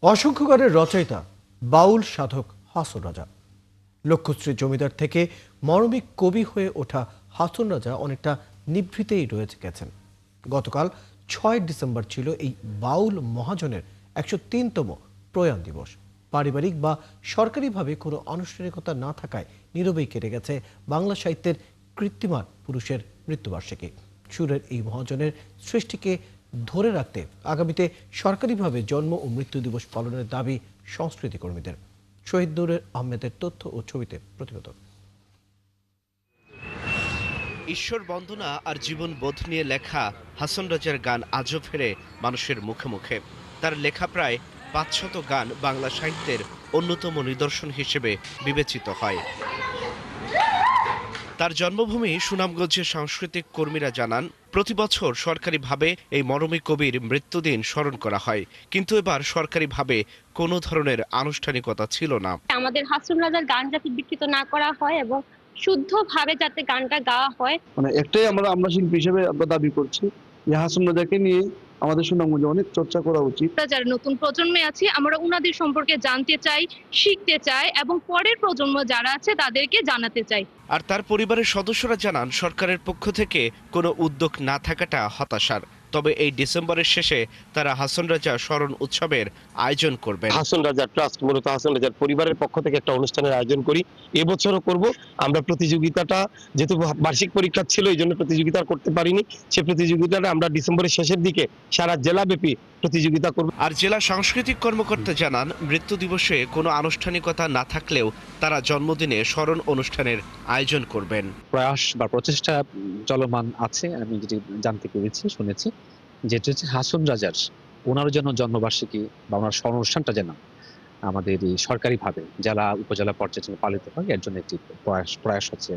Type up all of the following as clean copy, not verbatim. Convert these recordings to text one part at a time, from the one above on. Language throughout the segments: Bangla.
অসংখ্য গানের রচয়িতা বাউল সাধক হাসন রাজা। লক্ষ্যশ্রী জমিদার থেকে মরমিক কবি হয়ে ওঠা হাসন রাজা অনেকটা নিভৃতেই রয়ে গেছেন। গতকাল ৬ ডিসেম্বর ছিল এই বাউল মহাজনের ১০৩তম প্রয়াণ দিবস। পারিবারিক বা সরকারিভাবে কোনো আনুষ্ঠানিকতা না থাকায় নীরবেই কেটে গেছে বাংলা সাহিত্যের কীর্তিমান পুরুষের মৃত্যুবার্ষিকী। সুরের এই মহাজনের সৃষ্টিকে ধরে রাখতে আগামীতে সরকারিভাবে জন্ম ও মৃত্যু দিবস পালনের দাবি সংস্কৃতি কর্মীদের। শহীদ নূরের আহমেদের তথ্য ও ছবিতে প্রতিবেদন। ঈশ্বর বন্দনা আর জীবনবোধ নিয়ে লেখা হাসন রাজার গান আজও ফেরে মানুষের মুখে মুখে। তার লেখা প্রায় ৫০০ গান বাংলা সাহিত্যের অন্যতম নিদর্শন হিসেবে বিবেচিত হয়। তার জন্মভূমি সুনামগঞ্জের সাংস্কৃতিক কর্মীরা জানান, প্রতি বছর সরকারিভাবে এই মরমী কবির মৃত্যুদিন স্মরণ করা হয়, কিন্তু এবার সরকারিভাবে কোনো ধরনের আনুষ্ঠানিকতা ছিল না। আমাদের হাসন রাজার গান যাতে বিকৃত না করা হয় এবং শুদ্ধভাবে যাতে গানটা গাওয়া হয়, একটাই আমরা শিল্পী হিসেবে আমরা দাবি করছি যে হাসন রাজাকে নিয়ে আমাদের সুনামগঞ্জে অনেক চর্চা করা উচিত। যারা নতুন প্রজন্মে আছি আমরা উনাদের সম্পর্কে জানতে চাই, শিখতে চাই এবং পরের প্রজন্ম যারা আছে তাদেরকে জানাতে চাই। আর তার পরিবারের সদস্যরা জানান, সরকারের পক্ষ থেকে কোনো উদ্যোগ না থাকাটা হতাশার। তবে এই ডিসেম্বরের শেষে তারা হাসন রাজা স্মরণ উৎসবের আয়োজন করবেন। হাসন রাজা ট্রাস্ট মূলত হাসন রাজার পরিবারের পক্ষ থেকে একটা অনুষ্ঠানের আয়োজন করি, এবছরও করব। আমরা প্রতিযোগিতাটা যেহেতু বার্ষিক পরীক্ষা ছিল এই জন্য প্রতিযোগিতা করতে পারিনি, সে প্রতিযোগিতাটা আমরা ডিসেম্বরের শেষের দিকে সারা জেলাব্যাপী প্রতিযোগিতা করব। আর জেলা সাংস্কৃতিক কর্মকর্তা জানান, মৃত্যু দিবসে কোনো আনুষ্ঠানিকতা না থাকলেও তারা জন্মদিনে স্মরণ অনুষ্ঠানের আয়োজন করবেন। প্রয়াস বা প্রচেষ্টা চলমান আছে, আমি যেটি জানতে পেরেছি, শুনেছি, যেটা হচ্ছে হাসন রাজার ওনার জন্য জন্মবার্ষিকী বা ওনার স্মরণ অনুষ্ঠানটা যেন আমাদের এই সরকারিভাবে জেলা উপজেলা পর্যায়ে পালিত হয়, এর জন্য একটি প্রয়াস হচ্ছে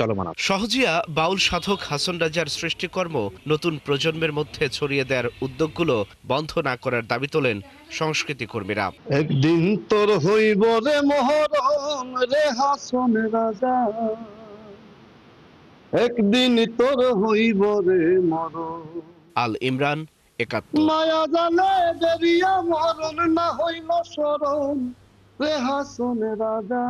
চলমান। সহজিয়া বাউল সাধক হাসন রাজার সৃষ্টিকর্ম নতুন প্রজন্মের মধ্যে ছড়িয়ে দেওয়ার উদ্যোগগুলো বন্ধ না করার দাবি তোলেন সংস্কৃতি কর্মীরা। একদিন তোর হইব রে মহরম রে হাসন রাজা, একদিন তোর হইব রে মরণ। আল ইমরান, ৭১। মায়া জালে দেরিয়া মরণ না হইল স্মরণ রে হাসন রাজা।